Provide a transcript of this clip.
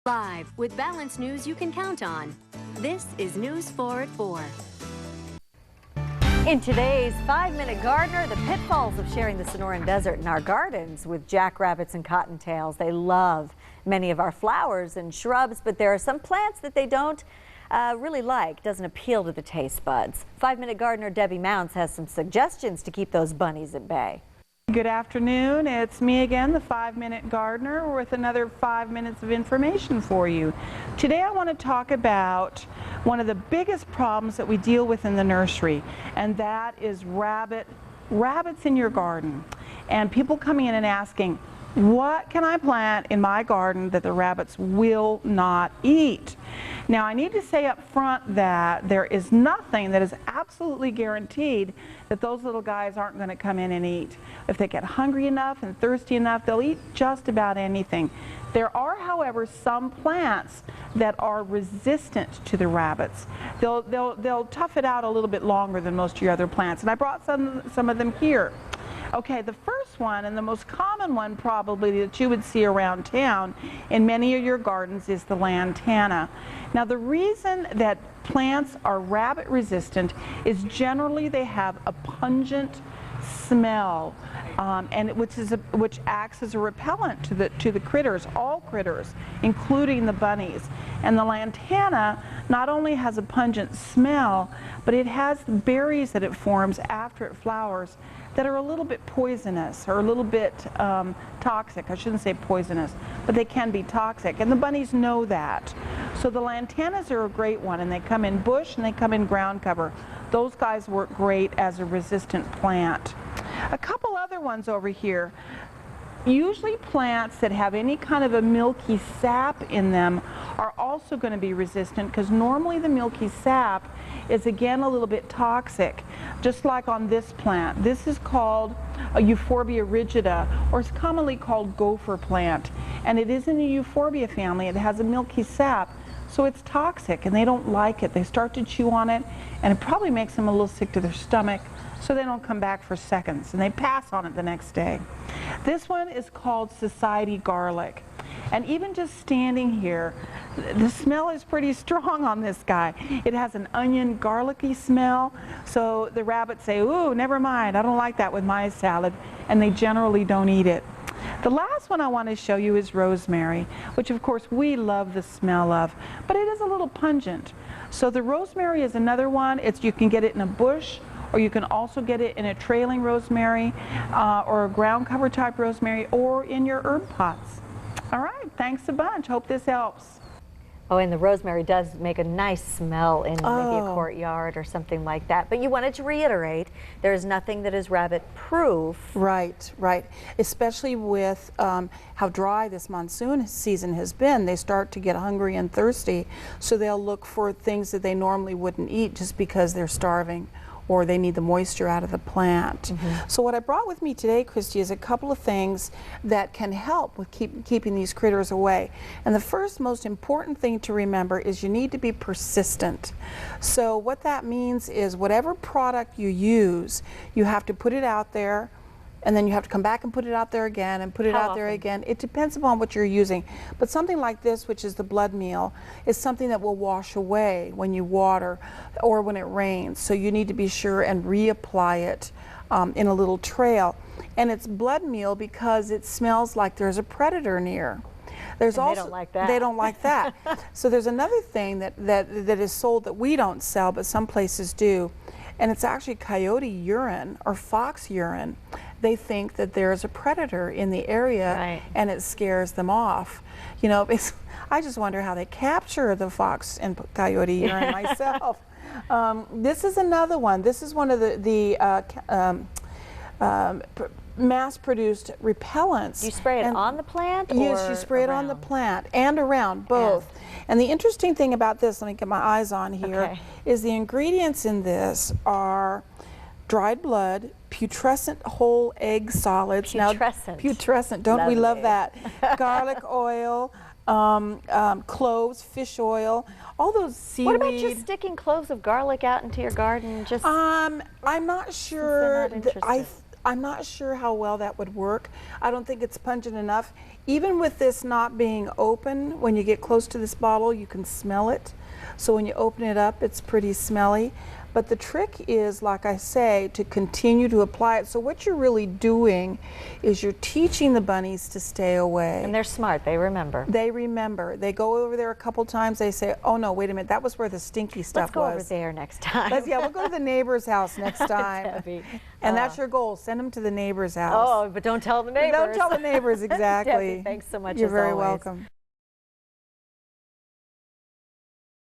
Live with balanced news you can count on. This is News 4 at 4. In today's 5-Minute Gardener, the pitfalls of sharing the Sonoran Desert in our gardens with jackrabbits and cottontails. They love many of our flowers and shrubs, but there are some plants that they don't really like. Doesn't appeal to the taste buds. 5-Minute Gardener Debbie Mounds has some suggestions to keep those bunnies at bay. Good afternoon. It's me again, the 5-Minute Gardener, with another 5 minutes of information for you. Today I want to talk about one of the biggest problems that we deal with in the nursery, and that is rabbits in your garden. And people coming in and asking, what can I plant in my garden that the rabbits will not eat? Now, I need to say up front that there is nothing that is absolutely guaranteed that those little guys aren't going to come in and eat. If they get hungry enough and thirsty enough, they'll eat just about anything. There are, however, some plants that are resistant to the rabbits. They'll tough it out a little bit longer than most of your other plants, and I brought some of them here. Okay, the first one, and the most common one probably that you would see around town in many of your gardens, is the lantana. Now, the reason that plants are rabbit resistant is generally they have a pungent smell, which acts as a repellent to the critters, all critters, including the bunnies. And the lantana not only has a pungent smell, but it has berries that it forms after it flowers that are a little bit poisonous or a little bit toxic. I shouldn't say poisonous, but they can be toxic, and the bunnies know that. So the lantanas are a great one, and they come in bush and they come in ground cover. Those guys work great as a resistant plant. A couple other ones over here. Usually plants that have any kind of a milky sap in them are also going to be resistant, because normally the milky sap is again a little bit toxic, just like on this plant. This is called a Euphorbia rigida, or it's commonly called gopher plant, and it is in the Euphorbia family. It has a milky sap, so it's toxic, and they don't like it. They start to chew on it, and it probably makes them a little sick to their stomach, so they don't come back for seconds, and they pass on it the next day. This one is called Society garlic. And even just standing here, the smell is pretty strong on this guy. It has an onion garlicky smell, so the rabbits say, ooh, never mind, I don't like that with my salad, and they generally don't eat it. The last one I want to show you is rosemary, which of course we love the smell of, but it is a little pungent. So the rosemary is another one. You can get it in a bush, or you can also get it in a trailing rosemary, or a ground cover type rosemary, or in your herb pots. All right, thanks a bunch. Hope this helps. Oh, and the rosemary does make a nice smell in maybe a courtyard or something like that. But you wanted to reiterate, there is nothing that is rabbit proof. Right, right. Especially with how dry this monsoon season has been. They start to get hungry and thirsty, so they'll look for things that they normally wouldn't eat just because they're starving, or they need the moisture out of the plant. So what I brought with me today, Christy, is a couple of things that can help with keeping these critters away. And the first most important thing to remember is you need to be persistent. So what that means is whatever product you use, you have to put it out there, and then you have to come back and put it out there again and put it out there again. It depends upon what you're using. But something like this, which is the blood meal, is something that will wash away when you water or when it rains. So you need to be sure and reapply it in a little trail. And it's blood meal because it smells like there's a predator near. There's and also, they don't like that. They don't like that. So there's another thing that is sold that we don't sell, but some places do. And it's actually coyote urine or fox urine. They think that there's a predator in the area, and it scares them off. You know, I just wonder how they capture the fox and coyote urine myself. This is another one. This is one of the mass-produced repellents. You spray it on the plant? Yes, you spray it on the plant and around, both. And the interesting thing about this, let me get my eyes on here, is the ingredients in this are dried blood, putrescent whole egg solids. Putrescent. Now, putrescent, don't we love that? Garlic oil, cloves, fish oil, all those seaweed. What about just sticking cloves of garlic out into your garden? Just I'm not sure. I'm not sure how well that would work. I don't think it's pungent enough. Even with this not being open, when you get close to this bottle, you can smell it. So when you open it up, it's pretty smelly. But the trick is, like I say, to continue to apply it. So what you're really doing is you're teaching the bunnies to stay away. And they're smart, they remember. They remember. They go over there a couple times, they say, oh no, wait a minute, that was where the stinky stuff was. Let's go over there next time. Yeah, we'll go to the neighbor's house next time. Debbie. And that's your goal, send them to the neighbor's house. Oh, but don't tell the neighbors. Don't tell the neighbors, exactly. Debbie, thanks so much. You're as very always. welcome.